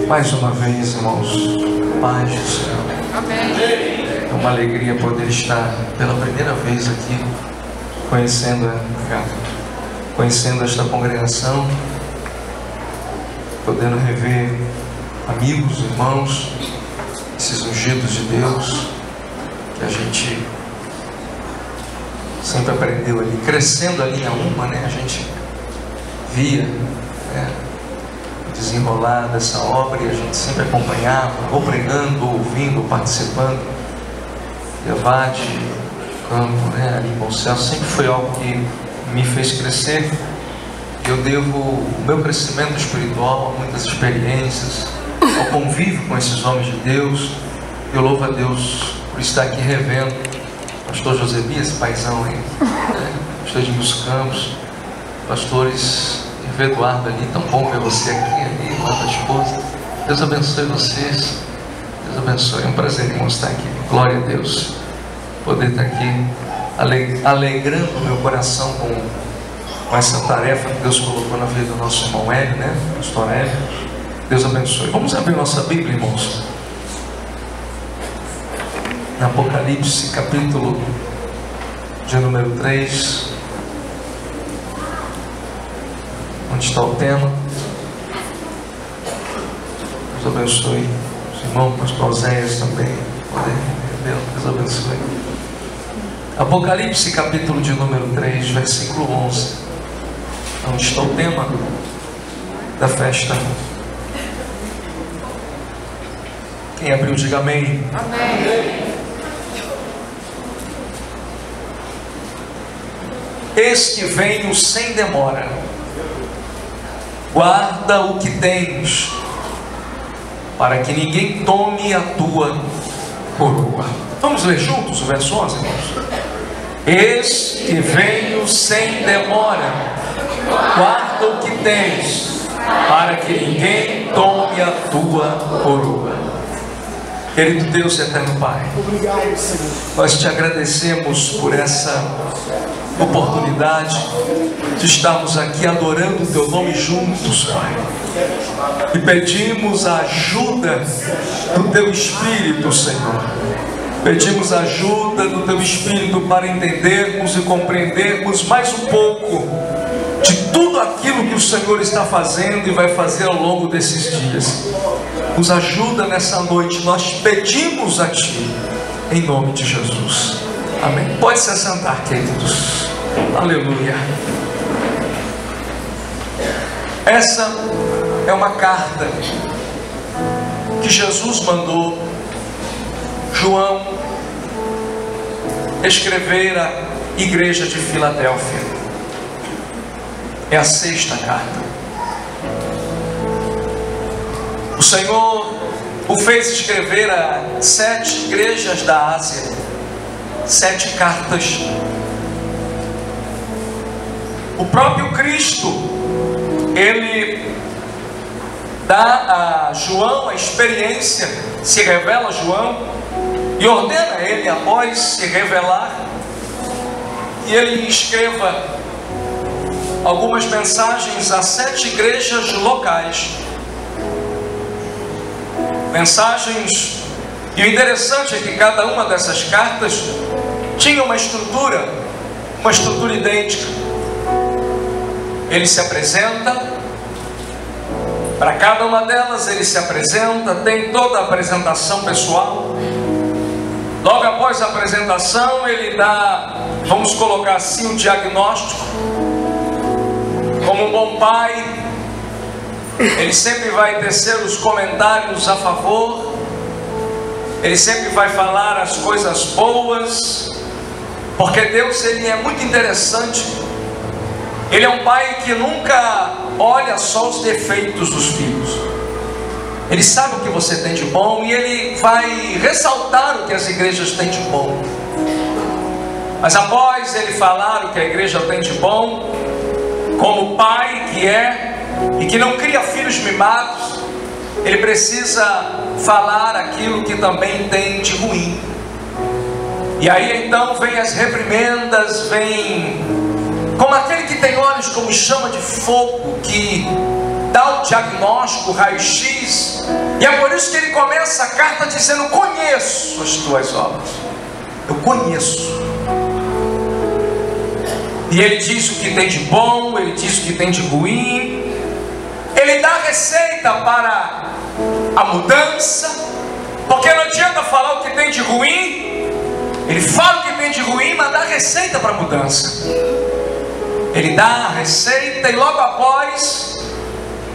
Mais uma vez, irmãos, paz do Senhor. Amém. É uma alegria poder estar pela primeira vez aqui, conhecendo esta congregação, podendo rever amigos, irmãos, esses ungidos de Deus, que a gente sempre aprendeu ali, crescendo a linha uma, né? A gente via, né, desenrolar dessa obra e a gente sempre acompanhava, ou pregando, ou ouvindo, ou participando. Debate, campo, né, ali em Bom Celso, sempre foi algo que me fez crescer. Eu devo o meu crescimento espiritual a muitas experiências, ao convívio com esses homens de Deus. Eu louvo a Deus por estar aqui revendo pastor Josebias, paizão aí, né? Pastor de Dos Campos, pastores Eduardo ali, tão bom ver você aqui, ali, irmã da esposa. Deus abençoe vocês, Deus abençoe, é um prazer, irmão, estar aqui. Glória a Deus, poder estar aqui alegrando o meu coração com essa tarefa que Deus colocou na vida do nosso irmão Hélio, né? Pastor Hélio. Deus abençoe. Vamos abrir nossa Bíblia, irmãos, na Apocalipse, capítulo de número 3. Onde está o tema? Deus abençoe os irmãos, pastor Oséias também. Deus abençoe. Apocalipse, capítulo de número 3, versículo 11. Onde está o tema da festa? Quem abriu, diga amém. Amém. Eis que venho sem demora. Guarda o que tens, para que ninguém tome a tua coroa. Vamos ler juntos o verso 11, irmãos? Eis que venho sem demora. Guarda o que tens, para que ninguém tome a tua coroa. Querido Deus e eterno Pai, nós te agradecemos por essa oportunidade de estarmos aqui adorando o Teu nome juntos, Pai, e pedimos a ajuda do Teu Espírito, Senhor. Pedimos a ajuda do Teu Espírito para entendermos e compreendermos mais um pouco de tudo aquilo que o Senhor está fazendo e vai fazer ao longo desses dias. Nos ajuda nessa noite, nós pedimos a Ti, em nome de Jesus. Amém. Pode se assentar, queridos. Aleluia. Essa é uma carta que Jesus mandou João escrever à igreja de Filadélfia. É a 6ª carta. O Senhor o fez escrever a 7 igrejas da Ásia, 7 cartas. O próprio Cristo, Ele dá a João a experiência, se revela a João e ordena a ele, após se revelar, que ele escreva algumas mensagens a 7 igrejas locais. Mensagens, e o interessante é que cada uma dessas cartas tinha uma estrutura idêntica. Ele se apresenta, para cada uma delas ele se apresenta, tem toda a apresentação pessoal. Logo após a apresentação ele dá, vamos colocar assim, um diagnóstico. Como um bom pai, ele sempre vai tecer os comentários a favor, ele sempre vai falar as coisas boas, porque Deus, Ele é muito interessante. Ele é um pai que nunca olha só os defeitos dos filhos. Ele sabe o que você tem de bom e Ele vai ressaltar o que as igrejas têm de bom. Mas após Ele falar o que a igreja tem de bom, como pai que é, e que não cria filhos mimados, Ele precisa falar aquilo que também tem de ruim. E aí então vem as reprimendas, vem como aquele que tem olhos como chama de fogo, que dá o diagnóstico, o raio-x, e é por isso que ele começa a carta dizendo: conheço as tuas obras. Eu conheço. E ele diz o que tem de bom, ele diz o que tem de ruim, ele dá a receita para a mudança, porque não adianta falar o que tem de ruim. Ele fala o que tem de ruim, mas dá a receita para a mudança. Ele dá a receita e logo após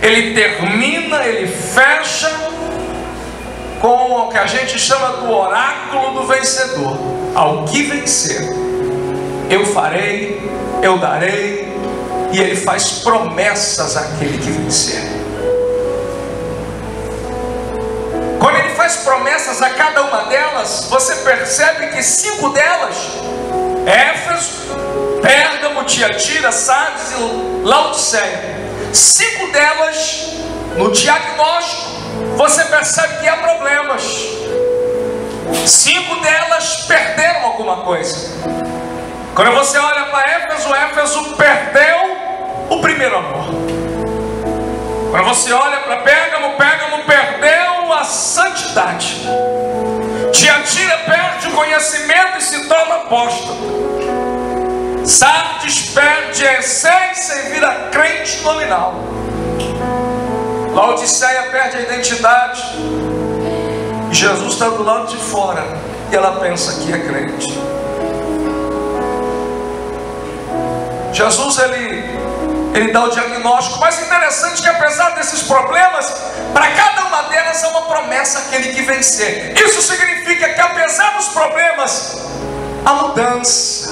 ele termina, ele fecha com o que a gente chama do oráculo do vencedor. Ao que vencer, eu farei, eu darei. E ele faz promessas àquele que vencer. Quando ele faz promessas a cada uma delas, você percebe que 5 delas, Éfeso, Pérgamo, Tiatira, Sardes e Laodiceia, 5 delas, no diagnóstico, você percebe que há problemas. 5 delas perderam alguma coisa. Quando você olha para Éfeso, Éfeso perdeu o primeiro amor. Quando você olha para Pérgamo, Pérgamo perdeu a santidade. Tiatira perde o conhecimento e se torna apóstolo. Sardes perde a essência e vira crente nominal. Laodiceia perde a identidade. Jesus está do lado de fora e ela pensa que é crente. Jesus ele dá o diagnóstico, mas interessante que apesar desses problemas, para cada uma delas há uma promessa àquele que vencer. Isso significa que apesar dos problemas, há mudança,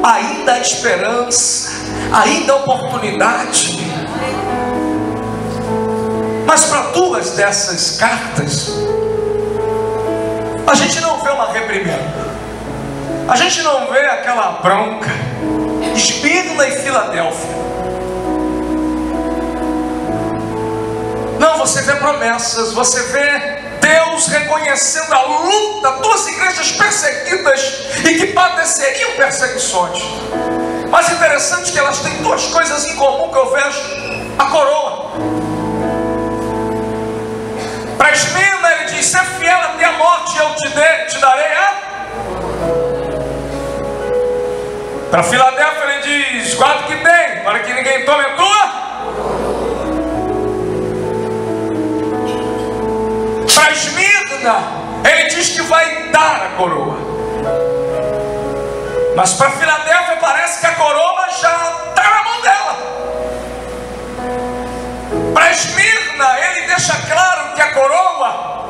ainda há esperança, ainda há oportunidade. Mas para 2 dessas cartas, a gente não vê uma reprimenda, a gente não vê aquela bronca. Esmirna e Filadélfia, não, você vê promessas, você vê Deus reconhecendo a luta, 2 igrejas perseguidas e que padeceriam perseguições. Mas interessante que elas têm 2 coisas em comum que eu vejo: a coroa. Para Esmirna ele diz: ser fiel até a morte, eu te darei a... Para Filadélfia ele diz: guarda o que tem, para que ninguém tome a tua. Para Esmirna ele diz que vai dar a coroa. Mas para Filadélfia parece que a coroa já está na mão dela. Para Esmirna ele deixa claro que a coroa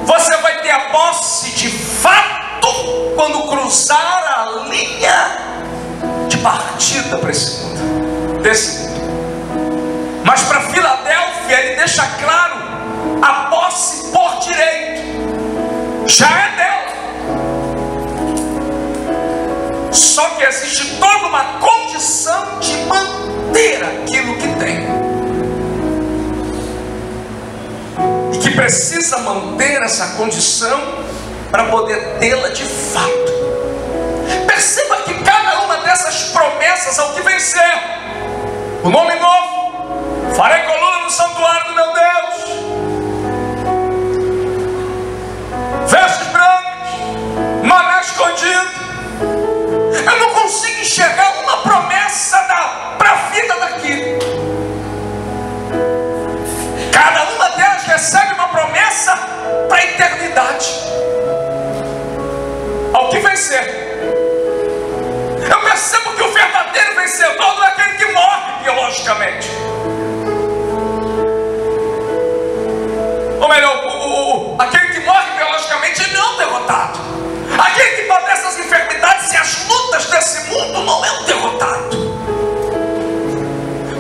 você vai ter a posse de fato quando cruzar a linha de partida para esse mundo, desse mundo. Mas para Filadélfia ele deixa claro a posse por direito, já é dela. Só que existe toda uma condição de manter aquilo que tem, e que precisa manter essa condição para poder tê-la de fato. Perceba que cada uma dessas promessas ao que vencer, o nome novo, farei coluna no santuário do meu Deus, vestes brancas, maná escondido. Eu não consigo enxergar uma promessa para a vida daqui. Cada uma delas recebe uma promessa para a eternidade. Ao que vencer. Eu percebo que o verdadeiro vencedor não é aquele que morre biologicamente. Ou melhor, aquele que morre biologicamente ele não é um derrotado. Aquele que padece as enfermidades e as lutas desse mundo não é um derrotado.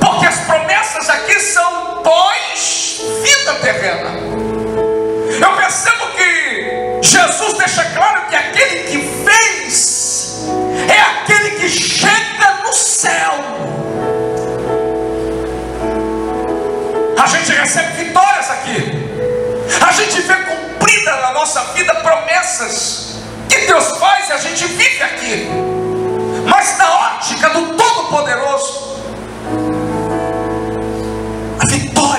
Porque as promessas aqui são pós-vida terrena. Eu percebo que Jesus deixa claro que aquele que vence é aquele que chega no céu. A gente recebe vitórias aqui. A gente vê cumprida na nossa vida promessas que Deus faz e a gente vive aqui. Mas na ótica do Todo-Poderoso,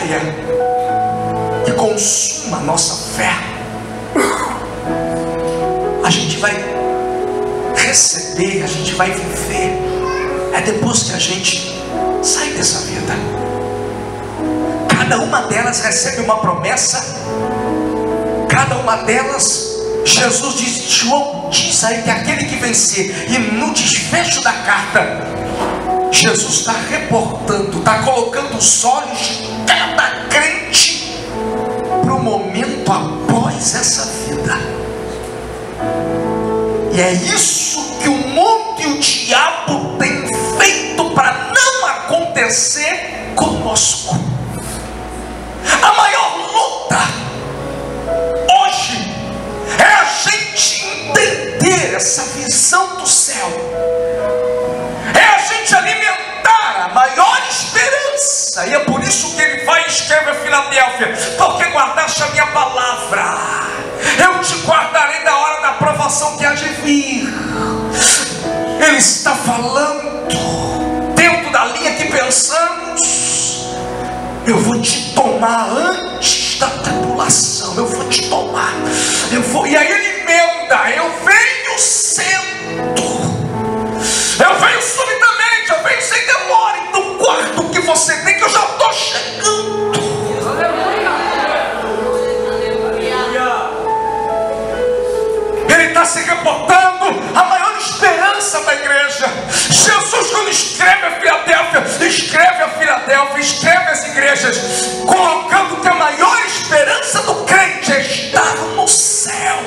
área que consuma a nossa fé, a gente vai receber, a gente vai viver, é depois que a gente sai dessa vida. Cada uma delas recebe uma promessa, cada uma delas, Jesus diz, João diz aí que aquele que vencer, e no desfecho da carta, Jesus está reportando, está colocando os olhos de cada crente para o momento após essa vida. E é isso que o mundo e o diabo têm feito para não acontecer conosco. A maior luta hoje é a gente entender essa visão do céu, é a gente alimentar a maior esperança. E é por isso que ele vai e escreve a Filadélfia: porque guardaste a minha palavra, eu te guardarei da hora da provação que há de vir. Ele está falando dentro da linha que pensamos: eu vou te tomar antes da tribulação, eu vou te tomar, e aí ele emenda: eu venho cedo, eu venho subitamente, eu venho sem demora. Então guarda o que você tem, que eu já estou chegando. Ele está se reportando a maior esperança da igreja. Jesus, quando escreve a Filadélfia, escreve as igrejas, colocando que a maior esperança do crente é estar no céu.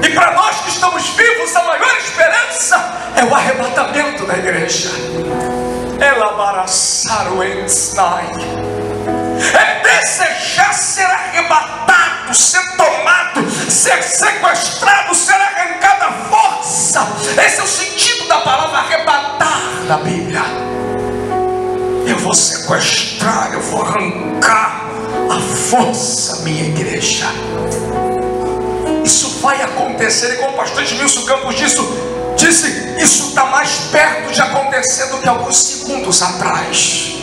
E para nós que estamos vivos, a maior esperança é o arrebatamento da igreja. É desejar ser arrebatado, ser tomado, ser sequestrado, ser arrancado à força. Esse é o sentido da palavra arrebatar na Bíblia. Eu vou sequestrar, eu vou arrancar à força a minha igreja. Isso vai acontecer, e como o pastor Edmilson Campos disse, isso está mais perto de acontecer do que alguns segundos atrás.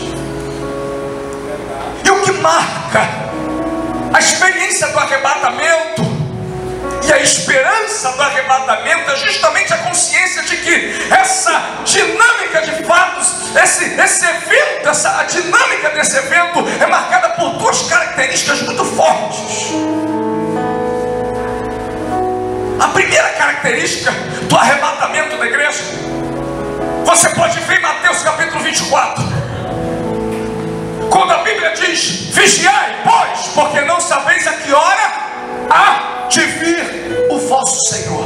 E o que marca a experiência do arrebatamento e a esperança do arrebatamento é justamente a consciência de que essa dinâmica de fatos, esse evento, a dinâmica desse evento é marcada por duas características muito fortes. A primeira característica do arrebatamento da igreja, você pode ver em Mateus capítulo 24, quando a Bíblia diz: vigiai, pois, porque não sabeis a que hora há de vir o vosso Senhor.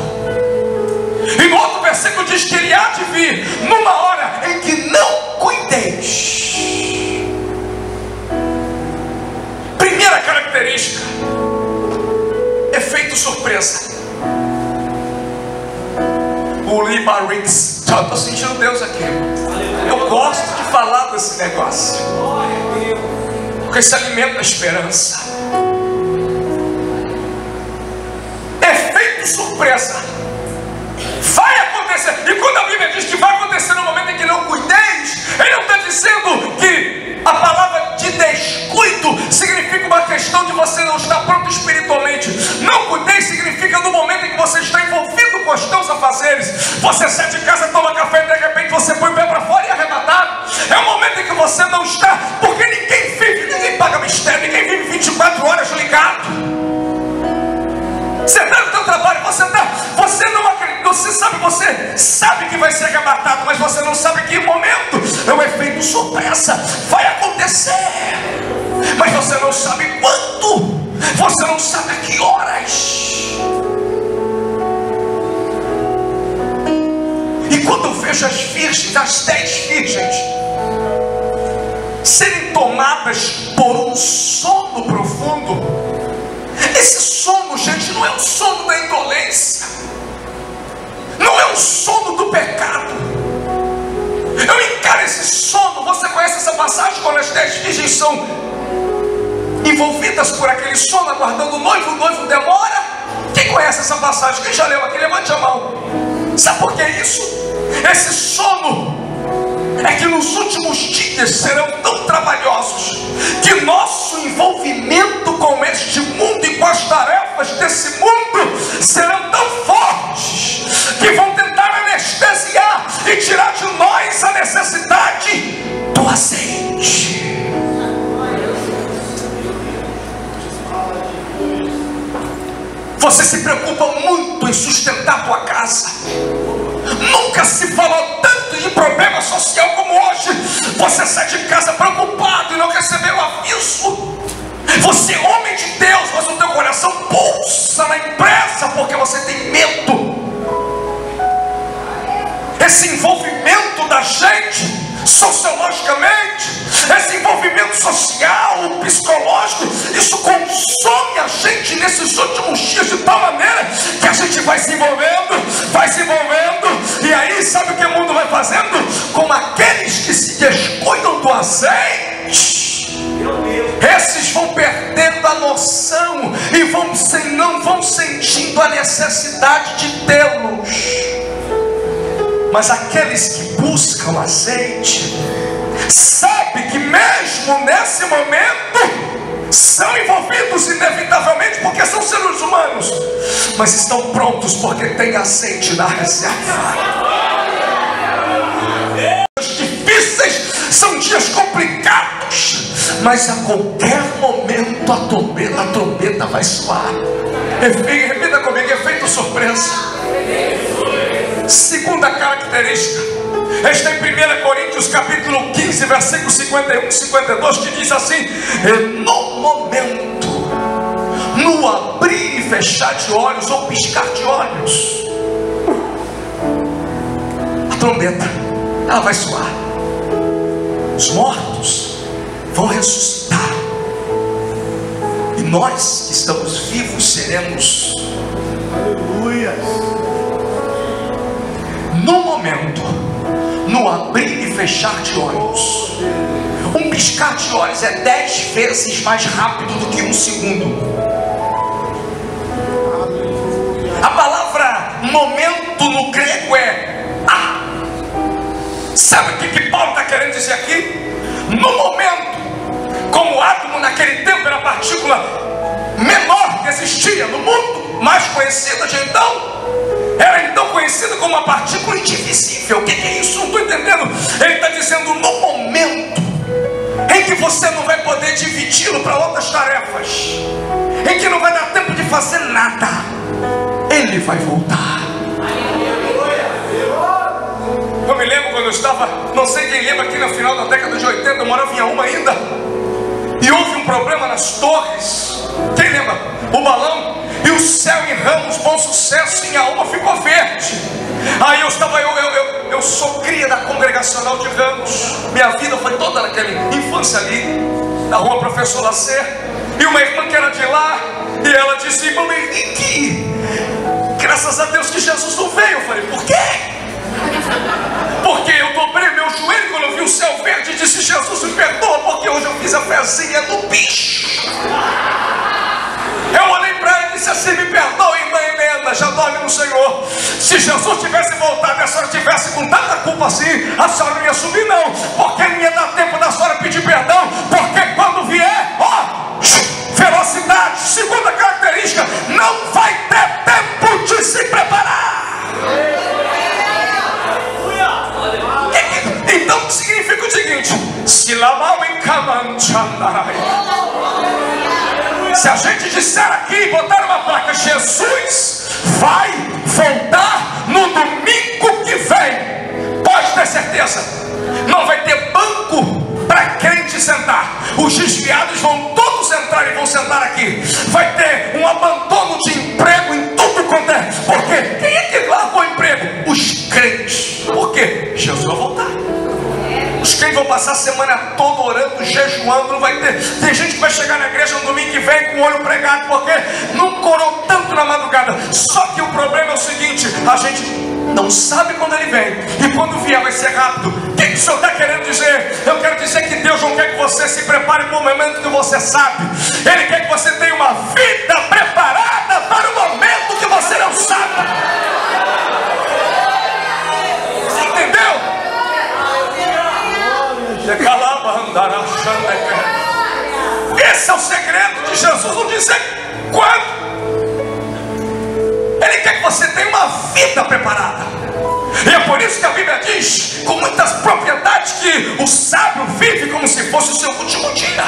E no outro versículo diz que ele há de vir numa hora em que não cuideis. Primeira característica, efeito surpresa. O Libarix, eu estou sentindo Deus aqui. Eu gosto de falar desse negócio, porque isso alimenta a esperança. Efeito surpresa. Vai acontecer. E quando a Bíblia diz que vai acontecer no momento em que não cuideis, ele não está dizendo que a palavra de descuido significa uma questão de você não estar pronto espiritualmente. Não cuideis significa no momento em que você está envolvido com os teus afazeres. Você sai de casa, toma café e de repente você põe o pé para fora e é arrebatado. É um momento em que você não está, porque ninguém paga mistério, ninguém vive 24 horas ligado. Você está no seu trabalho, você não acredita, você sabe que vai ser arrebatado, mas você não sabe que momento. É um efeito surpresa, vai acontecer, mas você não sabe quando, você não sabe a que horas. E quando eu vejo as virgens, as 10 virgens, serem tomadas por um sono profundo, esse sono, gente, não é um sono da indolência, não é um sono do pecado. Eu encaro esse sono. Você conhece essa passagem quando as 10 virgens são envolvidas por aquele sono, aguardando o noivo demora? Quem conhece essa passagem? Quem já leu aqui, levante a mão. Sabe por que isso? Esse sono é que nos últimos dias serão tão trabalhosos que nosso envolvimento com este mundo e com as tarefas desse mundo serão tão fortes que vão tentar anestesiar e tirar de nós a necessidade do azeite. Você se preocupa muito em sustentar a tua casa. Nunca se falou tanto de problema social como hoje. Você sai de casa preocupado e não recebeu aviso. Você é homem de Deus, mas o teu coração pulsa na empresa porque você tem medo. Esse envolvimento da gente sociologicamente, esse envolvimento social, psicológico, isso consome a gente nesses últimos dias de tal maneira que a gente vai se envolvendo, e aí sabe o que o mundo vai fazendo? Com aqueles que se descuidam do azeite, esses vão perdendo a noção e não vão sentindo a necessidade de tê-los. Mas aqueles que buscam azeite, sabe que mesmo nesse momento são envolvidos inevitavelmente, porque são seres humanos, mas estão prontos porque tem azeite na reserva. Dias difíceis são dias complicados, mas a qualquer momento a trombeta vai soar. Repita comigo, efeito surpresa. Segunda característica está em 1 Coríntios capítulo 15, versículo 51 e 52, que diz assim: e no momento, no abrir e fechar de olhos ou piscar de olhos, a trombeta, ela vai soar. Os mortos vão ressuscitar, e nós que estamos vivos seremos, aleluia, no momento, no abrir e fechar de olhos. Um piscar de olhos é 10 vezes mais rápido do que um segundo. A palavra momento no grego é a. Sabe o que Paulo está querendo dizer aqui? No momento, como o átomo naquele tempo era a partícula menor que existia no mundo, mais conhecida de então, era então conhecido como uma partícula indivisível. O que é isso? Não estou entendendo. Ele está dizendo, no momento em que você não vai poder dividi-lo para outras tarefas, em que não vai dar tempo de fazer nada, ele vai voltar. Eu me lembro quando eu estava, não sei quem lembra, aqui no final da década de 80, eu morava em Auma ainda, e houve um problema nas torres. Quem lembra? O balão e o céu em Ramos, Bom Sucesso, em Auma ficou verde. Aí eu sou cria da Congregacional de Ramos. Minha vida foi toda naquela infância ali, na rua Professor Lacer. E uma irmã que era de lá, e ela disse: irmão Henrique, graças a Deus que Jesus não veio. Eu falei: por quê? Porque eu dobrei meu joelho quando eu vi o céu verde e disse: Jesus me perdoa, porque hoje eu fiz a fezinha do bicho. Eu olhei para ela e disse assim: me perdoa, irmã Helena, já dorme no Senhor. Se Jesus tivesse voltado e a senhora tivesse com tanta culpa assim, a senhora não ia subir não, porque não ia dar tempo da senhora pedir perdão, porque quando vier, velocidade. Segunda característica, não vai ter tempo de se preparar. Então significa o seguinte: se a gente disser aqui, botar uma placa, Jesus vai voltar no domingo que vem, pode ter certeza, não vai ter banco para crente sentar. Os desviados vão todos entrar e vão sentar aqui. Vai ter um abandono de emprego em tudo quanto é. Por quê? Quem é que largou o emprego? Os crentes. Por quê? Jesus vai voltar. Os crentes vão passar a semana toda orando, jejuando, não vai ter. Tem gente que vai chegar na igreja no domingo que vem com o olho pregado, porque não corou tanto na madrugada. Só que o problema é o seguinte: a gente não sabe quando ele vem, e quando vier vai ser rápido. O que o Senhor está querendo dizer? Eu quero dizer que Deus não quer que você se prepare para o momento que você sabe. Ele quer que você tenha uma vida preparada para o momento que você não sabe. Você entendeu? Esse é o segredo de Jesus, não dizer quando. Ele quer que você tenha uma vida preparada. E é por isso que a Bíblia diz com muitas propriedades que o sábio vive como se fosse o seu último dia.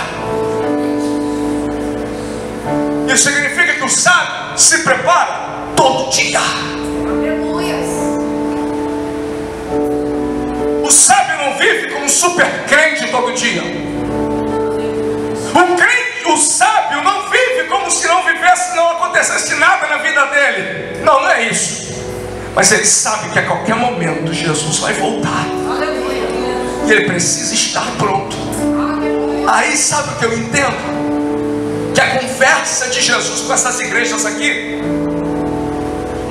Isso significa que o sábio se prepara todo dia. O sábio não vive como um super crente todo dia. O sábio não vive como se não vivesse, não acontecesse nada na vida dele. Não, não é isso. Mas ele sabe que a qualquer momento Jesus vai voltar. E ele precisa estar pronto. Aí sabe o que eu entendo? Que a conversa de Jesus com essas igrejas aqui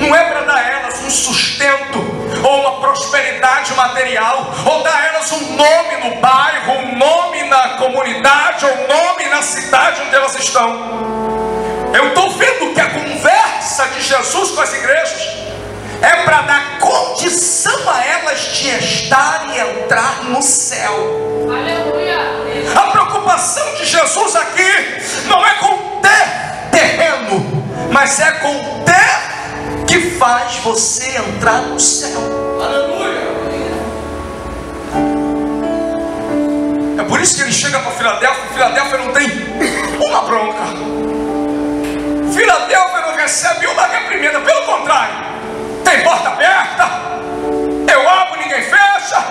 não é para dar a elas um sustento ou uma prosperidade material, ou dar a elas um nome no bairro, um nome na comunidade, ou um nome na cidade onde elas estão. Eu estou vendo que a conversa de Jesus com as igrejas é para dar condição a elas de estar e entrar no céu. Aleluia. A preocupação de Jesus aqui não é com ter terreno, mas é com ter que faz você entrar no céu. Aleluia. É por isso que ele chega para Filadélfia. Filadélfia não tem uma bronca. Filadélfia não recebe uma reprimenda. Pelo contrário, tem porta aberta. Eu abro, ninguém fecha.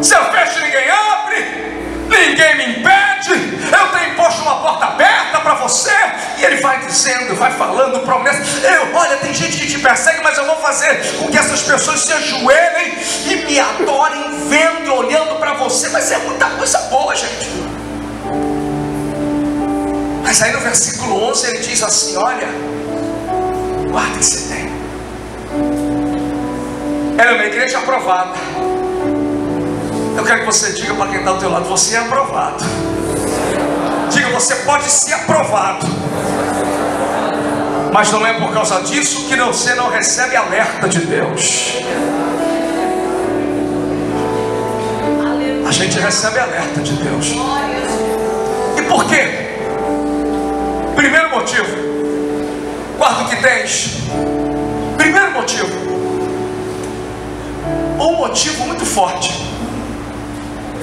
Se eu fecho, ninguém abre. Ninguém me impede. Eu tenho posto uma porta aberta para você. E ele vai dizendo, vai falando promessas. Olha, tem gente que te persegue, mas eu vou fazer com que essas pessoas se ajoelhem e me adorem, vendo e olhando para você. Mas é muita coisa boa, gente. Mas aí no versículo 11 ele diz assim: olha, guarda o que você tem. Ela é uma igreja aprovada. Eu quero que você diga para quem está ao teu lado: você é aprovado. Diga: você pode ser aprovado. Mas não é por causa disso que você não recebe alerta de Deus. A gente recebe alerta de Deus. E por quê? Primeiro motivo: guarda o que tens. Primeiro motivo, um motivo muito forte.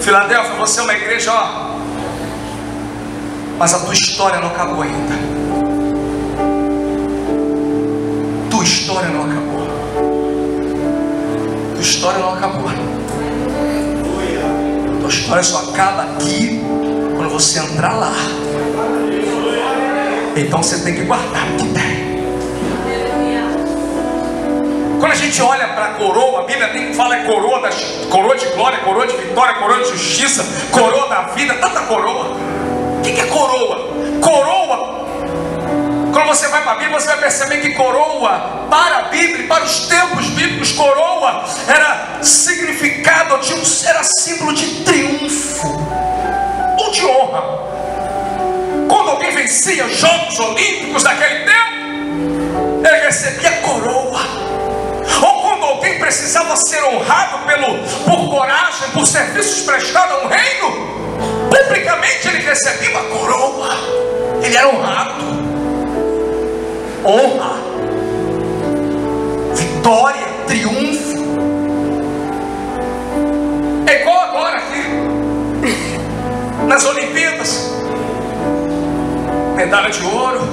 Filadélfia, você é uma igreja, ó, mas a tua história não acabou ainda. Tua história não acabou. Tua história não acabou. Tua história só acaba aqui quando você entrar lá. Então você tem que guardar o que tem. Quando a gente olha para a coroa, a Bíblia tem que falar coroa de glória, coroa de vitória, coroa de justiça, coroa da vida, tanta coroa. O que é coroa? Coroa, quando você vai para a Bíblia, você vai perceber que coroa, para a Bíblia, para os tempos bíblicos, coroa era significado, era símbolo de triunfo ou de honra. Quando alguém vencia os Jogos Olímpicos daquele tempo, ele recebia coroa. Ou quando alguém precisava ser honrado por coragem, por serviços prestados a um reino, publicamente ele recebia uma coroa. Ele era honrado. Honra, vitória, triunfo. É igual agora aqui nas Olimpíadas, medalha de ouro.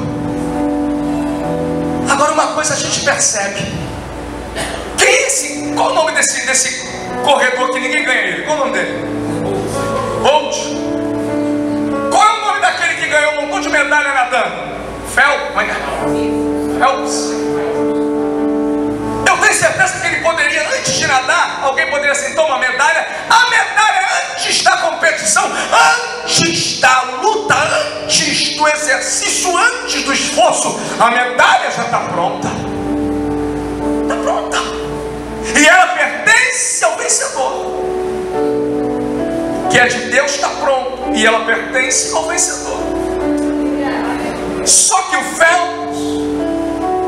Agora uma coisa a gente percebe: quem é esse? Qual o nome desse corredor que ninguém ganha ele? Qual o nome dele? Bolt. Qual é o nome daquele que ganhou um montão de medalha nadando? Phelps. Eu tenho certeza que ele poderia, antes de nadar, alguém poderia assim: toma a medalha. A medalha antes da competição, antes da luta, antes do exercício, antes do esforço, a medalha já está pronta. Está pronta. E ela pertence ao vencedor. Que é de Deus, está pronto. E ela pertence ao vencedor. Só que o Phelps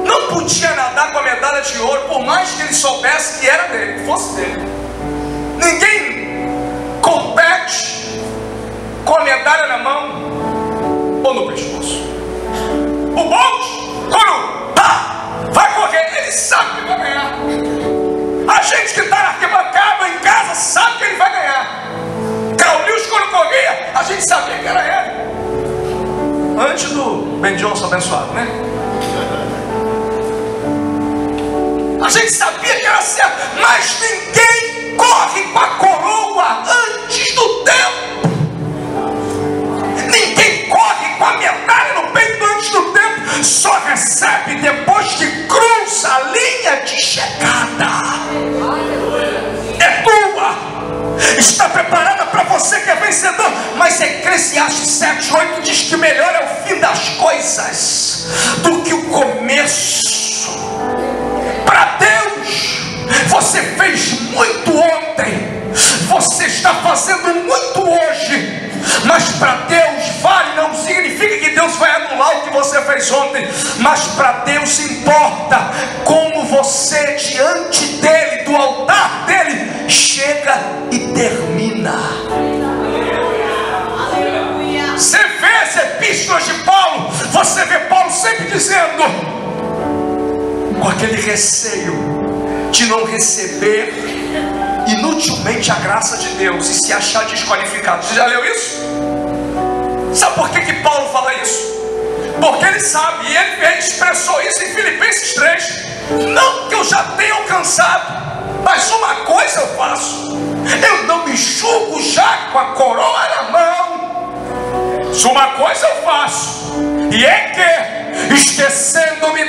não podia nadar com a medalha de ouro, por mais que ele soubesse que era dele, fosse dele. Ninguém compete na mão ou no pescoço. O Bolt, quando vai correr, ele sabe que vai ganhar. A gente que está na arquibancada em casa sabe que ele vai ganhar. Carl Lewis, quando corria, a gente sabia que era ele. Antes do Ben Johnson abençoado, né? A gente sabia que era certo, mas ninguém corre com a coroa antes do tempo. Ninguém corre com a medalha no peito antes do tempo. Só recebe depois que cruza a linha de chegada. É tua. Está preparada para você que é vencedor. Mas Eclesiastes 7:8 diz que melhor é o fim das coisas do que o começo. Para Deus, você fez muito ontem, você está fazendo muito hoje, mas para Deus vale, não significa que Deus vai anular o que você fez ontem, mas para Deus importa como você diante dele, do altar dele, chega e termina. Você vê as epístolas de Paulo, você vê Paulo sempre dizendo, com aquele receio de não receber inutilmente a graça de Deus e se achar desqualificado. Você já leu isso? Sabe por que Paulo fala isso? Porque ele sabe, e ele expressou isso em Filipenses 3. Não que eu já tenha alcançado, mas uma coisa eu faço: eu não me julgo já com a coroa na mão. Uma coisa eu faço, e é que, esquecendo-me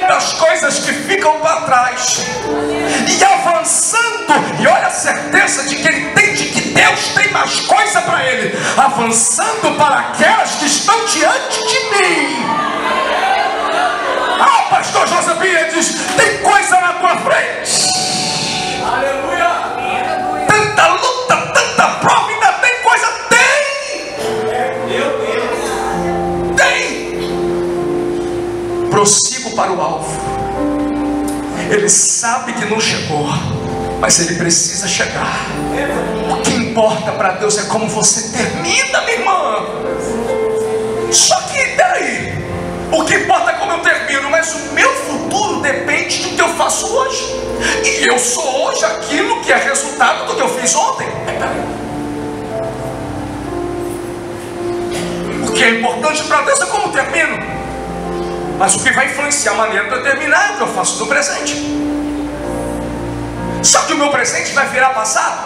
das coisas que ficam para trás, e avançando, e olha a certeza de que ele tem, de que Deus tem mais coisa para ele, avançando para aquelas que estão diante de mim. Pastor Josabias, tem coisa na tua frente. Aleluia. Tanta luta, tanta prova, ainda tem coisa. Tem. Prossigo para o alvo. Ele sabe que não chegou, mas ele precisa chegar. O que importa para Deus é como você termina, minha irmã. Só que daí, o que importa é como eu termino, mas o meu futuro depende do que eu faço hoje. E eu sou hoje aquilo que é resultado do que eu fiz ontem. O que é importante para Deus é como eu termino, mas o que vai influenciar a maneira de eu terminar é o que eu faço no presente. Só que o meu presente vai virar passado,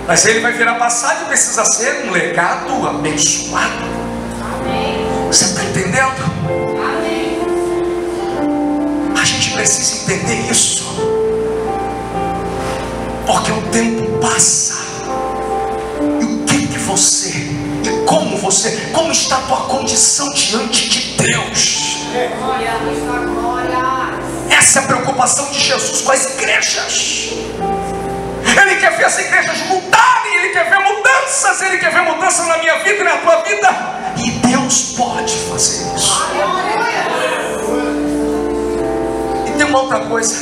mas ele vai virar passado e precisa ser um legado abençoado. Você está entendendo? A gente precisa entender isso, porque o tempo passa. E o que você, e como está a tua condição diante de Deus? Essa é a preocupação de Jesus com as igrejas. Ele quer ver as igrejas mudarem, ele quer ver mudanças, ele quer ver mudanças na minha vida e na tua vida. E Deus pode fazer isso. E tem uma outra coisa.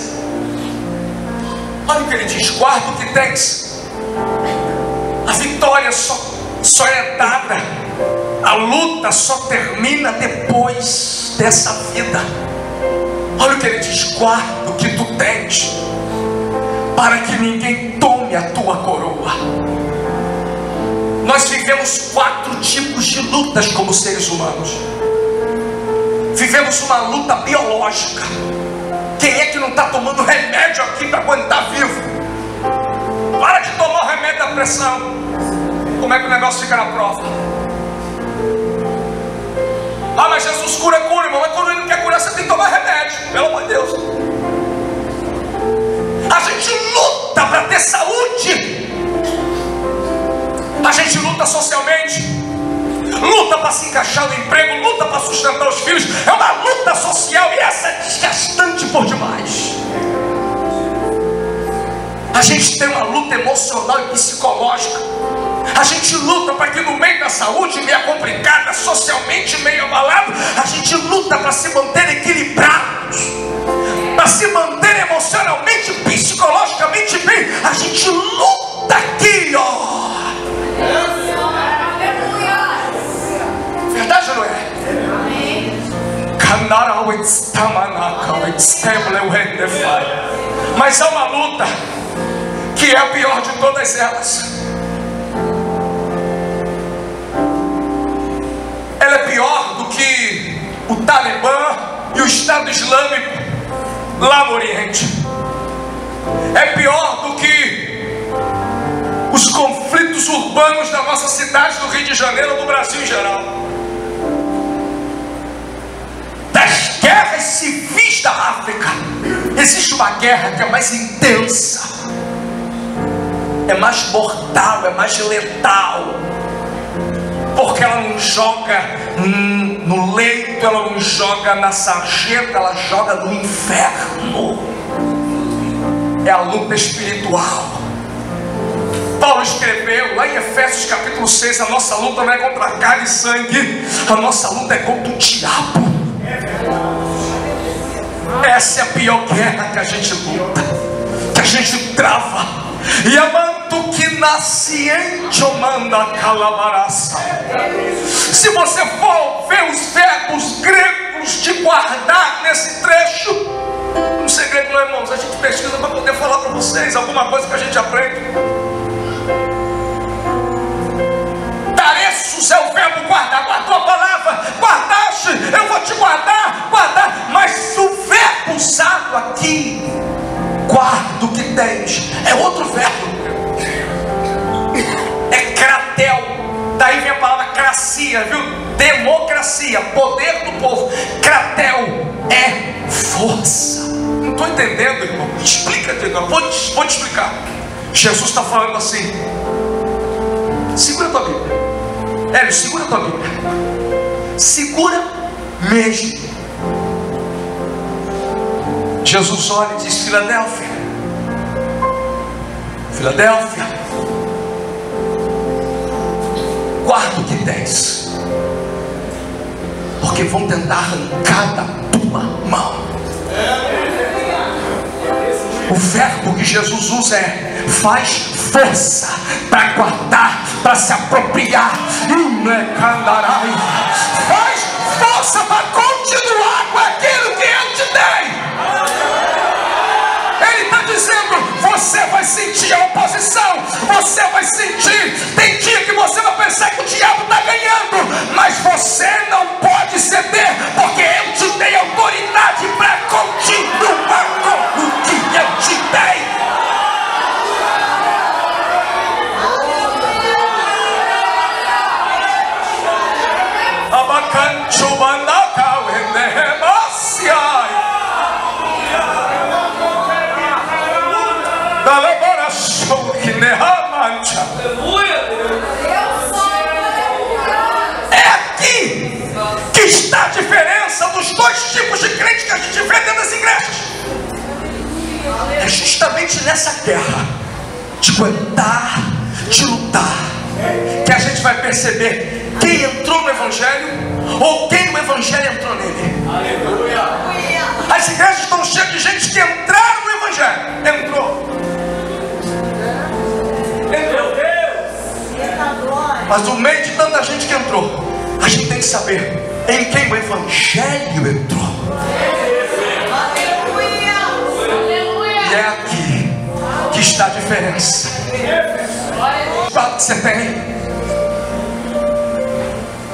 Olha o que ele diz: guarda o que tens. A vitória só é dada, a luta só termina depois dessa vida. Olha o que ele diz: guarda o que tu tens, para que ninguém tome a tua coroa. Nós vivemos 4 tipos de lutas como seres humanos. Vivemos uma luta biológica. Quem é que não está tomando remédio aqui para aguentar vivo? Para de tomar o remédio da pressão. Como é que o negócio fica na prova? Ah, mas Jesus cura, irmão. Mas quando ele não quer curar, você tem que tomar remédio. Pelo amor de Deus. A gente luta para ter saúde. A gente luta socialmente, luta para se encaixar no emprego, luta para sustentar os filhos. É uma luta social, e essa é desgastante por demais. A gente tem uma luta emocional e psicológica. A gente luta para que no meio da saúde meio complicada, socialmente meio abalado, a gente luta para se manter equilibrados, para se manter emocionalmente, psicologicamente bem. A gente luta aqui Mas há uma luta que é a pior de todas elas. Ela é pior do que o Talibã e o Estado Islâmico lá no Oriente. É pior do que os conflitos urbanos da nossa cidade, do Rio de Janeiro, do Brasil em geral. Das guerras civis da África, existe uma guerra que é mais intensa, é mais mortal, é mais letal, porque ela não joga no leito, ela não joga na sarjeta, ela joga no inferno. É a luta espiritual. Paulo escreveu lá em Efésios capítulo 6, a nossa luta não é contra carne e sangue, a nossa luta é contra o diabo. Essa é a pior guerra que a gente luta, que a gente trava. E amanto que nasciente manda calabaraça. Se você for ver os verbos gregos de guardar nesse trecho, um segredo, não, irmãos, a gente pesquisa para poder falar para vocês alguma coisa que a gente aprende. Taressos é o verbo guardar. Guardou a palavra, guardaste, eu vou te guardar, guardar. Mas o verbo usado aqui, guarda o que tens, é outro verbo. É kratel. Daí vem a palavra cracia, viu? Democracia, poder do povo. Kratel é força. Não estou entendendo, irmão. Explica, irmão. Vou te explicar. Jesus está falando assim. Segura a tua Bíblia. Hélio, segura a tua Bíblia. Segura mesmo. Jesus olha e diz: Filadélfia, Filadélfia, guarda o que tens, porque vão tentar arrancar da tua mão. O verbo que Jesus usa é: faz força para guardar, para se apropriar. Faz força para continuar com aquilo que eu te dei. Ele está dizendo: você vai sentir a oposição, você vai sentir. Tem dia que você vai pensar que o diabo está ganhando, mas você não pode ceder, porque eu te dei autoridade para continuar com o que eu te dei. É aqui que está a diferença dos dois tipos de crentes que a gente vê dentro das igrejas. É justamente nessa guerra de aguentar, de lutar, que a gente vai perceber quem entrou no Evangelho ou quem o Evangelho entrou nele. Aleluia. As igrejas estão cheias de gente que entraram no Evangelho. Entrou. Mas no meio de tanta gente que entrou, a gente tem que saber em quem o Evangelho entrou. E é aqui que está a diferença. O que você tem?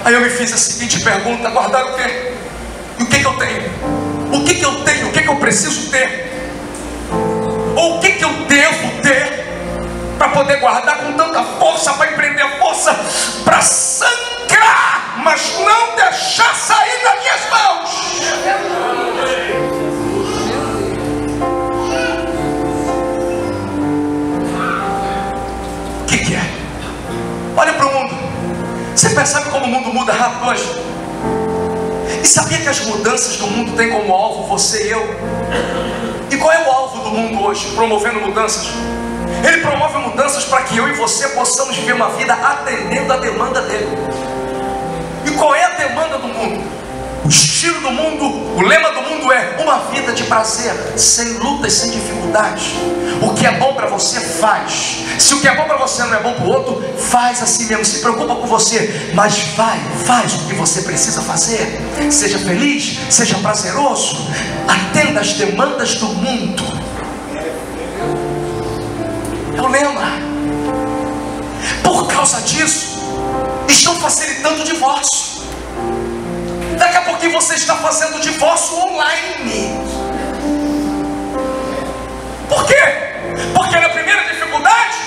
Aí eu me fiz a seguinte pergunta: guardar o quê? E o que eu tenho? O que eu tenho? O que eu preciso ter? Ou o que eu devo ter para poder guardar com tanta força, para empreender força, para sangrar, mas não deixar sair das minhas mãos? O que é? Olha para o mundo. Você percebe como o mundo muda rápido hoje? E sabia que as mudanças do mundo têm como alvo você e eu? E qual é o alvo do mundo hoje, promovendo mudanças? Ele promove mudanças para que eu e você possamos viver uma vida atendendo à demanda dele. E qual é a demanda do mundo? O estilo do mundo, o lema do mundo é uma vida de prazer, sem lutas, sem dificuldades. O que é bom para você, faz. Se o que é bom para você não é bom para o outro, faz assim mesmo. Se preocupa com você, mas faz o que você precisa fazer. Seja feliz, seja prazeroso. Atenda às demandas do mundo. É o lema. Por causa disso, estão facilitando o divórcio. Daqui a pouquinho você está fazendo divórcio online. Por quê? Porque na primeira dificuldade,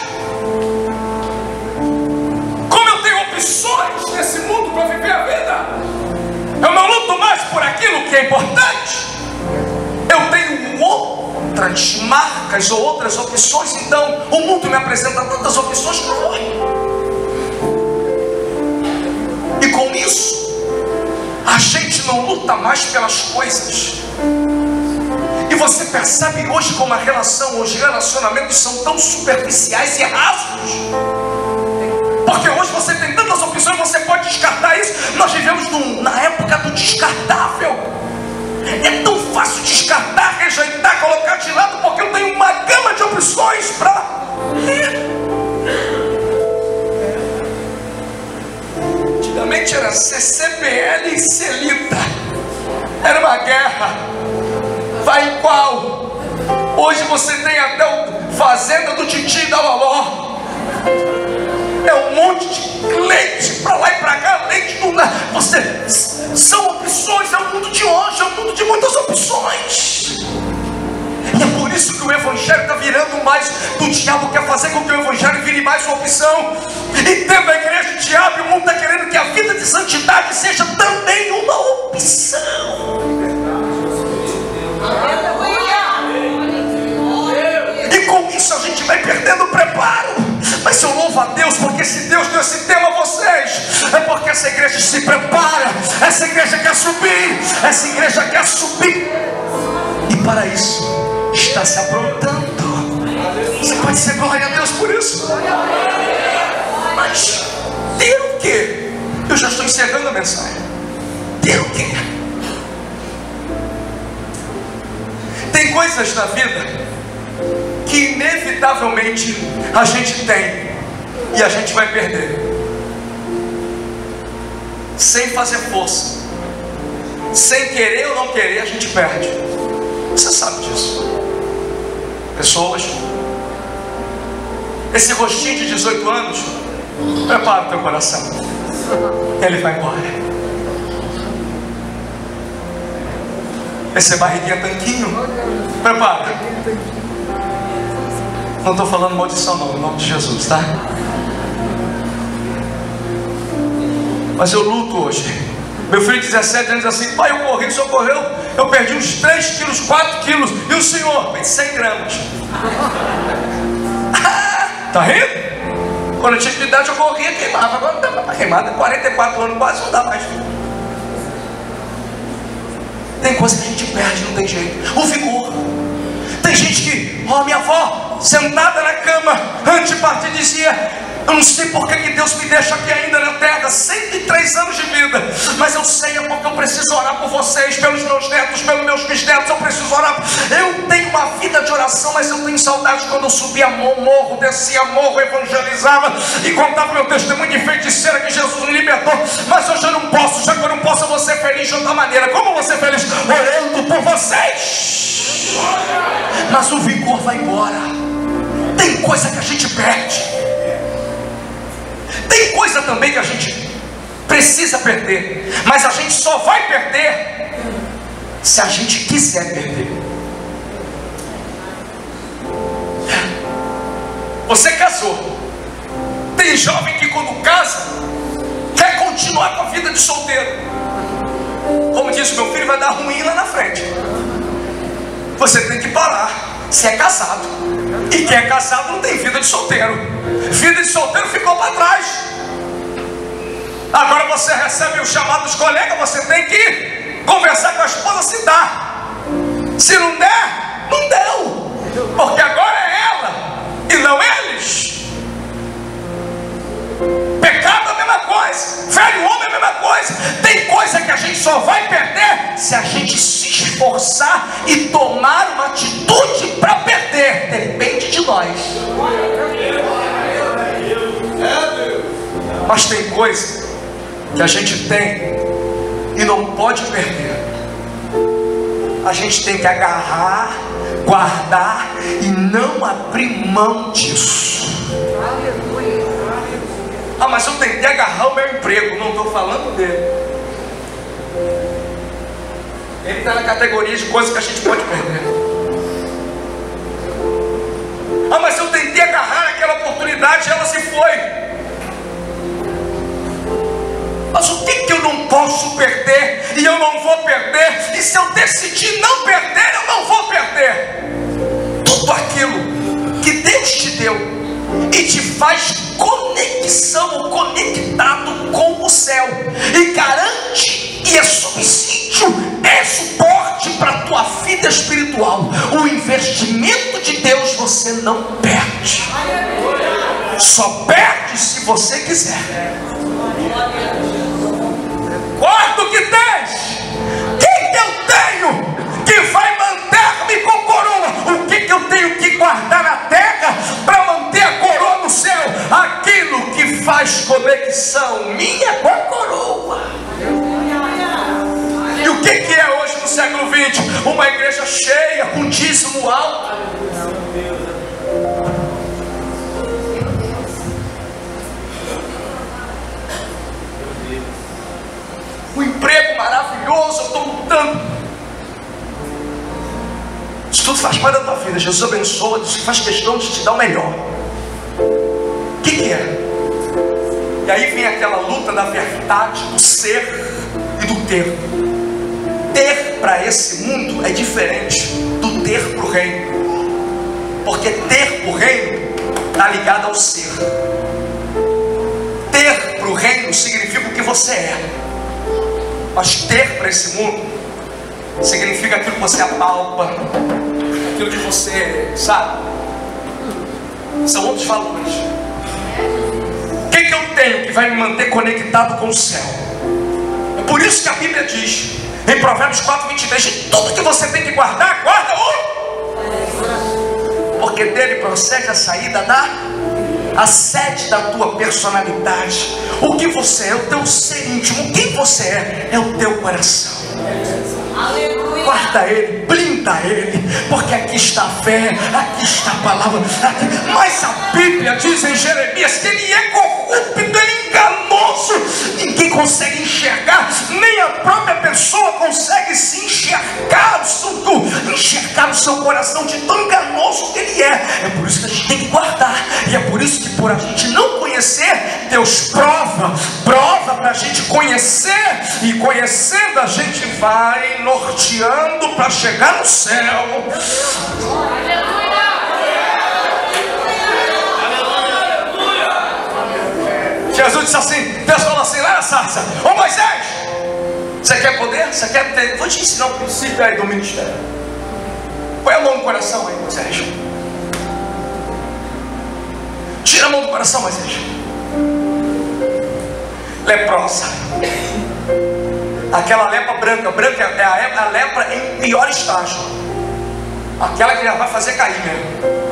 como eu tenho opções nesse mundo para viver a vida, eu não luto mais por aquilo que é importante. Eu tenho outras marcas ou outras opções. Então o mundo me apresenta tantas opções que eu vou. E com isso, a gente não luta mais pelas coisas. E você percebe hoje como a relação, os relacionamentos são tão superficiais e rasos. Porque hoje você tem tantas opções, você pode descartar isso. Nós vivemos na época do descartável. É tão fácil descartar, rejeitar, colocar de lado, porque eu tenho uma gama de opções para Antigamente era CCBL e Celita. Era uma guerra. Vai em qual? Hoje você tem até o Fazenda do Titi e da Loló. É um monte de leite para lá e para cá, leite do nada. São opções, é o mundo de hoje, é um mundo de muitas opções. E é por isso que o Evangelho está virando mais. O diabo quer fazer com que o Evangelho vire mais uma opção. E tendo a igreja de diabo, e o mundo está querendo que a vida de santidade seja também uma opção. E com isso a gente vai perdendo o preparo. Mas eu louvo a Deus, porque se Deus deu esse tema a vocês, é porque essa igreja se prepara. Essa igreja quer subir. Essa igreja quer subir. E para isso está se aprontando. Você pode dizer glória a Deus por isso? Mas ter o quê? Eu já estou encerrando a mensagem. Ter o quê? Tem coisas na vida que inevitavelmente a gente tem e a gente vai perder sem fazer força, sem querer ou não querer, a gente perde. Você sabe disso. Pessoas, esse rostinho de 18 anos, prepara o teu coração, ele vai embora. Esse barriguinha tanquinho, prepara. Não estou falando maldição não, em nome de Jesus, tá? Mas eu luto hoje. Meu filho de 17 anos diz assim: pai, eu corri, o senhor correu, eu perdi uns 3 quilos, 4 quilos. E o senhor? 100 gramas. Tá rindo? Quando eu tinha idade eu corria, queimava. Agora não dá para queimar, 44 anos quase, não dá mais. Tem coisa que a gente perde, não tem jeito. O vigor. Tem gente que, minha avó, sentada na cama, antes de partir, dizia: eu não sei por que Deus me deixa aqui ainda na terra, 103 anos de vida, mas eu sei, é porque eu preciso orar por vocês, pelos meus netos, pelos meus bisnetos, eu preciso orar. Eu tenho uma vida de oração, mas eu tenho saudade quando eu subia morro, descia morro, evangelizava e contava meu testemunho de feiticeira que Jesus me libertou. Mas hoje eu não posso, já que eu não posso, eu vou ser feliz de outra maneira. Como eu vou ser feliz? Orando por vocês. Mas o vigor vai embora. Tem coisa que a gente perde. Tem coisa também que a gente precisa perder, mas a gente só vai perder se a gente quiser perder. Você casou. Tem jovem que quando casa quer continuar com a vida de solteiro. Como disse meu filho, vai dar ruim lá na frente. Você tem que parar. Você é casado. E quem é casado não tem vida de solteiro. Vida de solteiro ficou para trás. Agora você recebe o chamado dos colegas, você tem que conversar com a esposa se dá. Se não der, não deu. Porque agora é ela e não eles. Pecado é a mesma coisa. Velho homem é a mesma coisa. Tem coisa que a gente só vai perder se a gente se esforçar e tomar uma atitude para perder. Depende de nós. Mas tem coisa que a gente tem e não pode perder. A gente tem que agarrar, guardar e não abrir mão disso. Ah, mas eu tentei agarrar o meu emprego. Não estou falando dele. Ele está na categoria de coisas que a gente pode perder. Ah, mas eu tentei agarrar aquela oportunidade e ela se foi. Mas o que eu não posso perder e eu não vou perder? E se eu decidir não perder, eu não vou perder. Tudo aquilo que Deus te deu e te faz conexão ou conectado com o céu, e garante e é subsídio, é suporte para a tua vida espiritual. O investimento de Deus você não perde, só perde se você quiser. Guarda o que tens. O que eu tenho que vai manter-me com coroa? O que eu tenho que guardar na terra para manter a coroa no céu? Aquilo que faz conexão minha com a coroa. E o que é hoje no século XX? Uma igreja cheia, com dízimo alto. Um emprego maravilhoso, eu estou lutando. Isso tudo faz parte da tua vida. Jesus abençoa, faz questão de te dar o melhor. O que é? E aí vem aquela luta da verdade, do ser e do ter. Ter para esse mundo é diferente do ter para o reino. Porque ter para o reino está ligado ao ser. Ter para o reino significa o que você é. Mas ter para esse mundo significa aquilo que você apalpa, aquilo que você sabe. São outros valores. O que eu tenho que vai me manter conectado com o céu? É por isso que a Bíblia diz em Provérbios 4:23: de tudo que você tem que guardar, guarda porque dele procede a saída a sede da tua personalidade. O que você é, o teu ser íntimo. Quem você é o teu coração. Aleluia. Guarda ele, blinda ele, porque aqui está a fé, aqui está a palavra. Mas a Bíblia diz em Jeremias que ele é corrupto, é enganoso. Ninguém consegue enxergar, nem a própria pessoa consegue se enxergar o seu coração, de tão enganoso que ele é. É por isso que a gente tem que guardar. E é por isso que, por a gente não conhecer, Deus prova para a gente conhecer. E conhecendo, a gente vai norteando para chegar no céu. Jesus disse assim, Deus falou assim lá na sarça: ô Moisés, você quer poder? Você quer ter? Vou te ensinar um princípio aí do ministério. Põe a mão no coração aí, Moisés. Tira a mão do coração, Moisés. Leprosa. Aquela lepra branca. Branca é a lepra em pior estágio. Aquela que já vai fazer cair mesmo.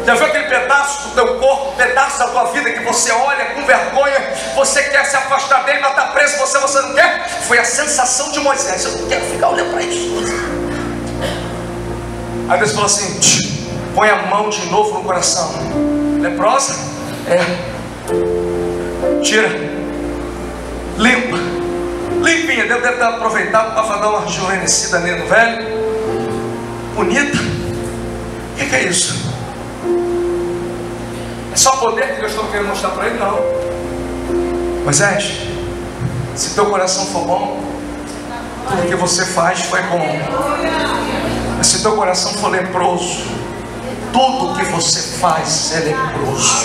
Já viu aquele pedaço do teu corpo, pedaço da tua vida que você olha com vergonha, você quer se afastar dele, mas está preso, você não quer? Foi a sensação de Moisés. Eu não quero ficar olhando para isso. Aí Deus falou assim: põe a mão de novo no coração. Leprosa? Tira. Limpa. Limpinha. Deus deve ter aproveitado para dar uma rejuvenescida nele no velho. Bonita. O que é isso? É só poder que eu estou querendo mostrar para ele? Não. Moisés, se teu coração for bom, tudo que você faz foi bom. Mas se teu coração for leproso, tudo que você faz é leproso.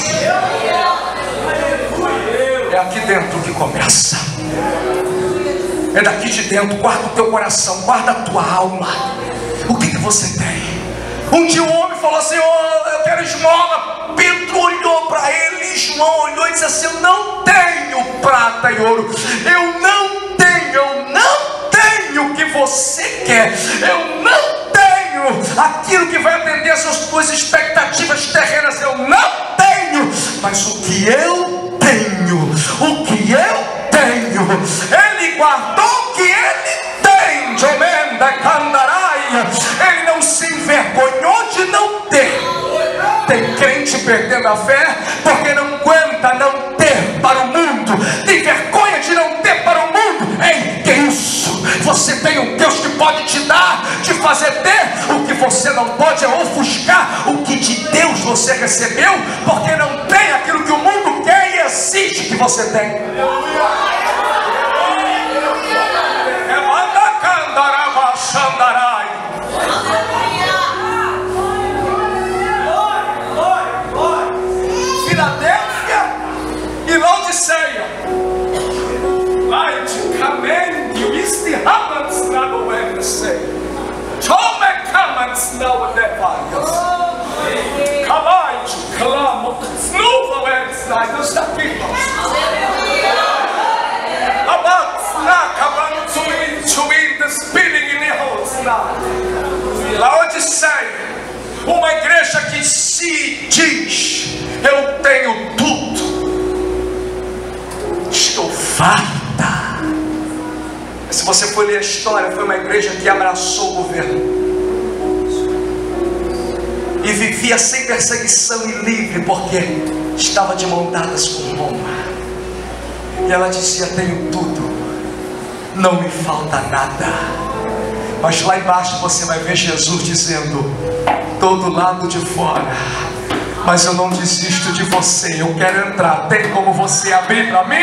É aqui dentro que começa. É daqui de dentro. Guarda o teu coração, guarda a tua alma. O que você tem? Um dia um homem falou assim: eu quero esmola. Pedro olhou para ele, João olhou e disse assim: eu não tenho prata e ouro. Eu não tenho o que você quer. Eu não tenho aquilo que vai atender às suas expectativas terrenas. Eu não tenho. Mas o que eu tenho, Ele guardou o que Ele tem. Ele não se envergonhou de não ter. Tem crente perdendo a fé porque não aguenta não ter para o mundo. Tem vergonha de não ter para o mundo. Ei, que isso? Você tem um Deus que pode te dar, te fazer ter. O que você não pode é ofuscar o que de Deus você recebeu, porque não tem aquilo que o mundo quer e exige que você tenha. Filadélfia e Laodiceia. Light, command you, isti hamans na doense. Tome kamans na odevaias. Kavaić, klamo, snuva vensna, just aqui. Laodiceia, uma igreja que se diz: eu tenho tudo, estou farta. Se você for ler a história, foi uma igreja que abraçou o governo e vivia sem perseguição e livre, porque estava de mão dadas com Roma. E ela dizia: tenho tudo, não me falta nada. Mas lá embaixo você vai ver Jesus dizendo: estou do lado de fora, mas eu não desisto de você, eu quero entrar. Tem como você abrir para mim?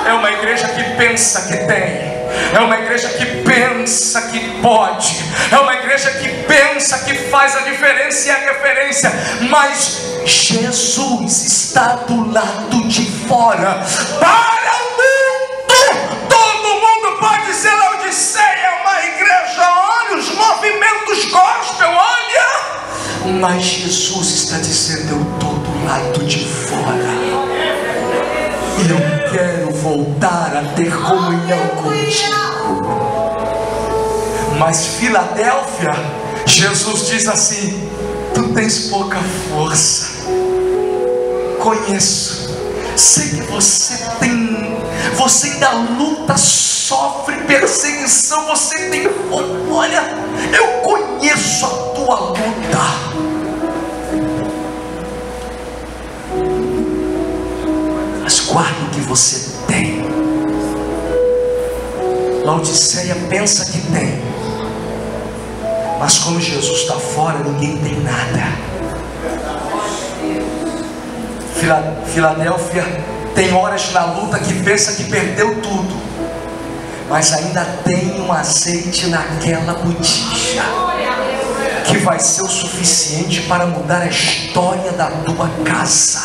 É uma igreja que pensa que tem. É uma igreja que pensa que pode. É uma igreja que pensa que faz a diferença e a referência. Mas Jesus está do lado de fora. Para o mundo, todo mundo pode ser Laodiceia, é uma igreja, olha os movimentos gospel, olha. Mas Jesus está dizendo: eu estou do lado de fora. E eu quero voltar a ter comunhão contigo. Mas Filadélfia, Jesus diz assim: tu tens pouca força. Conheço, sei que você ainda luta, sofre perseguição, você tem, olha, eu conheço a tua luta. Mas guarda o que você tem. Laodiceia pensa que tem, mas quando Jesus está fora, ninguém tem nada. Filadélfia tem horas na luta que pensa que perdeu tudo, mas ainda tem um azeite naquela botija que vai ser o suficiente para mudar a história da tua casa.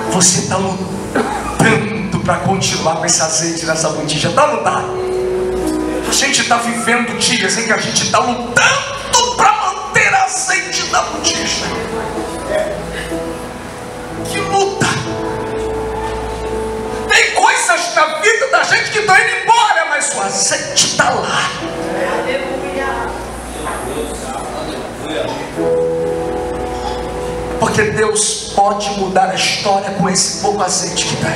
Você está lutando para continuar com esse azeite nessa botija, está ou não está? A gente está vivendo dias em que a gente está lutando para manter azeite na botija. Que luta! Tem coisas na vida da gente que estão indo embora, mas o azeite está lá. Porque Deus pode mudar a história com esse pouco azeite que tem.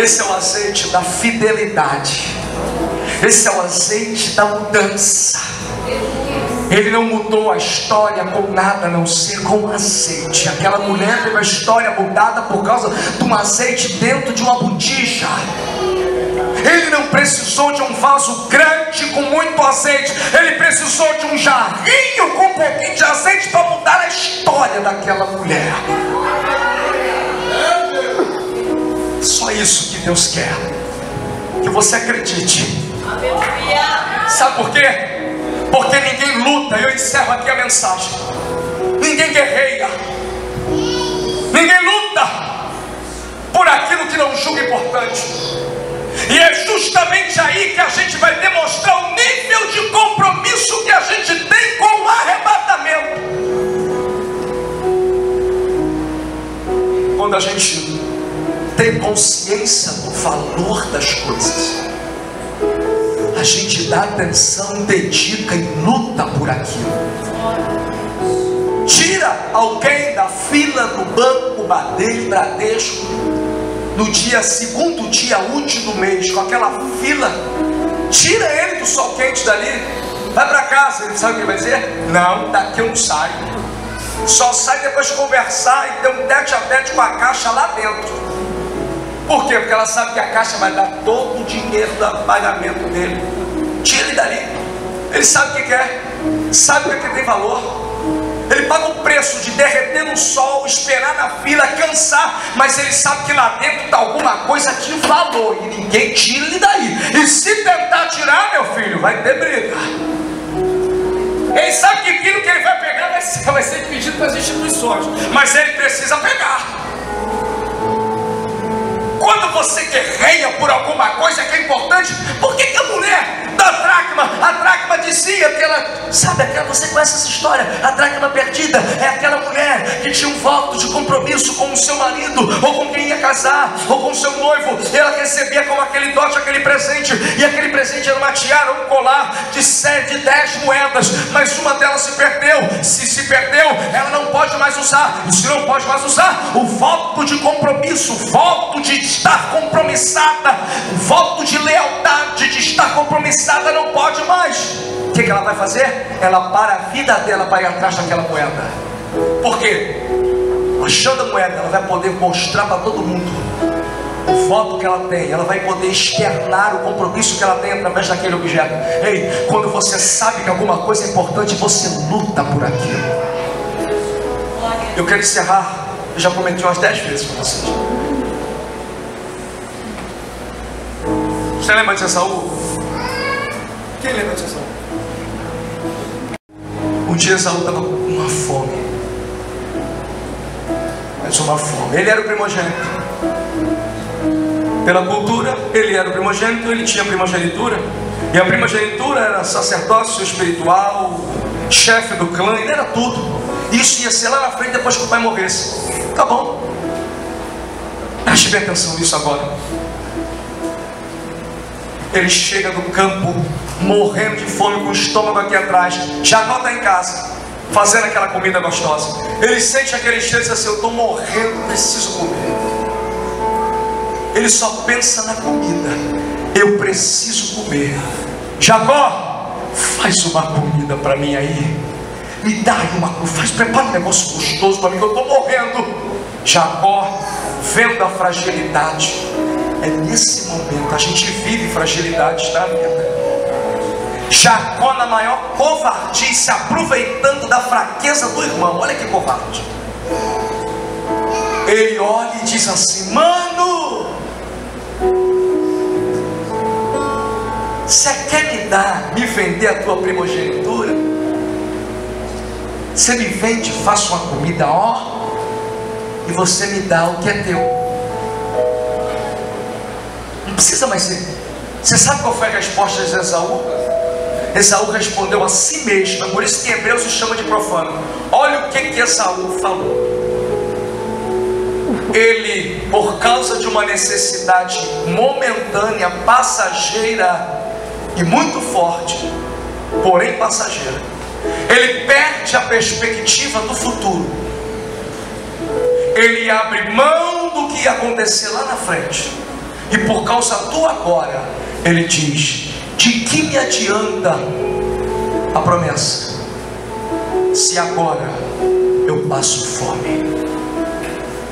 Esse é o azeite da fidelidade. Esse é o azeite da mudança. Ele não mudou a história com nada a não ser com azeite. Aquela mulher teve a história mudada por causa de um azeite dentro de uma botija. Ele não precisou de um vaso grande com muito azeite. Ele precisou de um jarrinho com um pouquinho de azeite para mudar a história daquela mulher. Só isso que Deus quer, que você acredite. Sabe por quê? Porque ninguém luta. Eu encerro aqui a mensagem. Ninguém guerreia, ninguém luta por aquilo que não julga importante. E é justamente aí que a gente vai demonstrar o nível de compromisso que a gente tem com o arrebatamento. Quando a gente tem consciência do valor das coisas. gente dá atenção, dedica e luta por aquilo. Tira alguém da fila do Banco Bradesco no segundo dia útil do mês, com aquela fila, tira ele do sol quente dali, vai para casa. Ele sabe o que ele vai dizer? Não, daqui eu não saio. Só sai depois de conversar e ter um tete a tete com a caixa lá dentro. Por quê? Porque ela sabe que a caixa vai dar todo o dinheiro do pagamento dele. Tira ele dali. Ele sabe o que quer, sabe o que tem valor. Ele paga o preço de derreter no sol, esperar na fila, cansar, mas ele sabe que lá dentro está alguma coisa de valor e ninguém tira ele daí. E se tentar tirar, meu filho, vai ter briga. Ele sabe que aquilo que ele vai pegar vai ser pedido para as instituições, mas ele precisa pegar. Quando você guerreia por alguma coisa que é importante, por que a mulher da a dracma dizia que ela, sabe aquela, você conhece essa história, a dracma perdida é aquela mulher que tinha um voto de compromisso com o seu marido, ou com quem ia casar, ou com o seu noivo, e ela recebia como aquele dote, aquele presente, e aquele presente era uma tiara, um colar de 10 moedas, mas uma delas se perdeu. Se perdeu, ela não pode mais usar, e se não pode mais usar, o voto de compromisso, o voto de estar compromissada, o voto de lealdade, de estar compromissada, não pode mais. O que ela vai fazer? Ela para a vida dela para ir atrás daquela moeda. Por quê? Achando a moeda, ela vai poder mostrar para todo mundo o voto que ela tem. Ela vai poder externar o compromisso que ela tem através daquele objeto. Ei, quando você sabe que alguma coisa é importante, você luta por aquilo. Eu quero encerrar. Eu já comentei umas 10 vezes com vocês. Você lembra de Esaú? Quem lembra de Esaú? Um dia Esaú estava com uma fome. Mas uma fome. Ele era o primogênito. Pela cultura, ele era o primogênito, ele tinha primogenitura. E a primogenitura era sacerdócio espiritual, chefe do clã, ele era tudo. Isso ia ser lá na frente depois que o pai morresse. Tá bom. Preste bem atenção nisso agora. Ele chega do campo, morrendo de fome, com o estômago aqui atrás. Jacó está em casa, fazendo aquela comida gostosa. Ele sente aquele cheiro e diz assim: eu estou morrendo, preciso comer. Ele só pensa na comida. Eu preciso comer. Jacó, faz uma comida para mim aí. Me dá aí uma coisa, prepara um negócio gostoso para mim, que eu estou morrendo. Jacó, vendo a fragilidade. É nesse momento, a gente vive fragilidades da vida. Jacó, na maior covardice, aproveitando da fraqueza do irmão. Olha que covarde. Ele olha e diz assim: mano, você quer me vender a tua primogenitura? Você me vende, faço uma comida, ó, e você me dá o que é teu. Não precisa mais ser. Você sabe qual foi a resposta de Esaú? Esaú respondeu a si mesmo. Por isso que em Hebreus se chama de profano. Olha o que Esaú falou. Ele, por causa de uma necessidade momentânea, passageira e muito forte, porém passageira, ele perde a perspectiva do futuro. Ele abre mão do que ia acontecer lá na frente. E por causa do agora, ele diz: de que me adianta a promessa, se agora eu passo fome?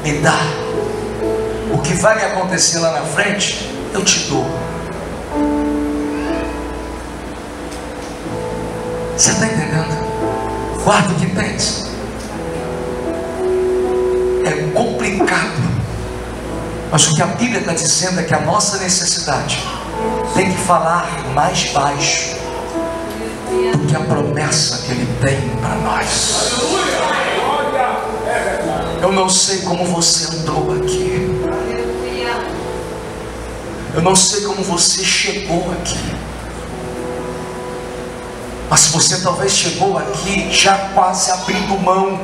Me dá. O que vai me acontecer lá na frente, eu te dou. Você está entendendo? Guarda o que tens. É complicado. Mas o que a Bíblia está dizendo é que a nossa necessidade tem que falar mais baixo do que a promessa que Ele tem para nós. Eu não sei como você entrou aqui. Eu não sei como você chegou aqui. Mas você talvez chegou aqui já quase abrindo mão,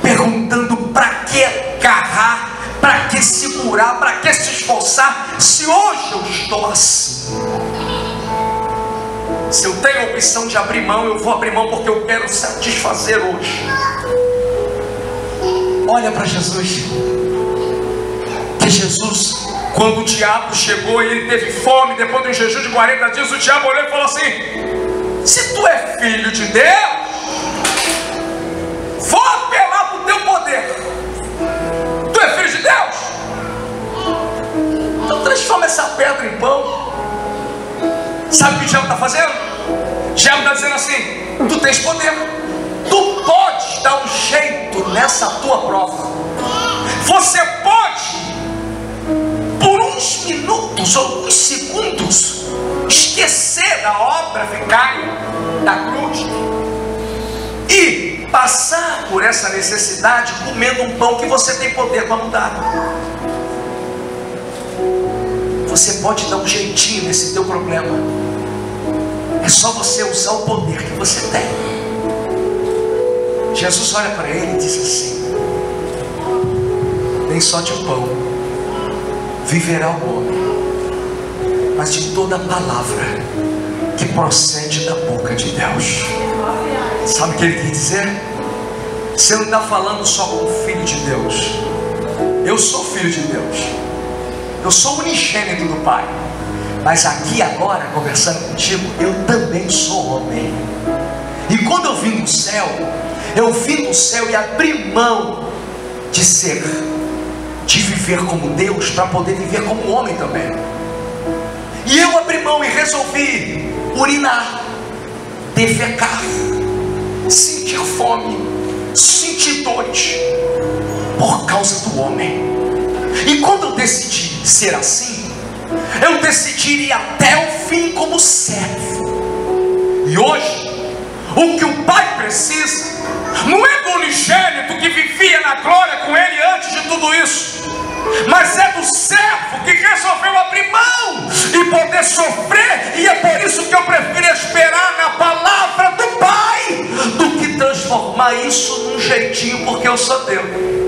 perguntando: para que agarrar? Para que segurar? Para que se esforçar? Se hoje eu estou assim. Se eu tenho a opção de abrir mão, eu vou abrir mão porque eu quero satisfazer hoje. Olha para Jesus. Que Jesus, quando o diabo chegou e ele teve fome, depois de um jejum de 40 dias, o diabo olhou e falou assim: se tu é filho de Deus, vou apelar para o teu poder. Tu é filho de Deus? Então transforma essa pedra em pão. Sabe o que o diabo está fazendo? O diabo está dizendo assim: tu tens poder, tu podes dar um jeito nessa tua prova. Você pode, por uns minutos ou uns segundos, esquecer da obra vicária da cruz e passar por essa necessidade comendo um pão que você tem poder para mudar. Você pode dar um jeitinho nesse teu problema. É só você usar o poder que você tem. Jesus olha para ele e diz assim: nem só de pão viverá o homem, mas de toda palavra que procede da boca de Deus. Sabe o que ele quer dizer? Você não está falando só com o Filho de Deus. Eu sou filho de Deus, eu sou unigênito do Pai. Mas aqui agora, conversando contigo, eu também sou homem. E quando eu vim do céu, eu vim do céu e abri mão de ser, de viver como Deus, para poder viver como homem também. E eu abri mão e resolvi urinar, defecar, sentir fome, sentir dores, por causa do homem. E quando eu decidi ser assim, eu decidi ir até o fim como servo. E hoje, o que o Pai precisa não é do unigênito que vivia na glória com Ele antes de tudo isso, mas é do servo que resolveu abrir mão e poder sofrer. E é por isso que eu prefiro esperar na palavra do Pai do que transformar isso num jeitinho porque eu sou Deus.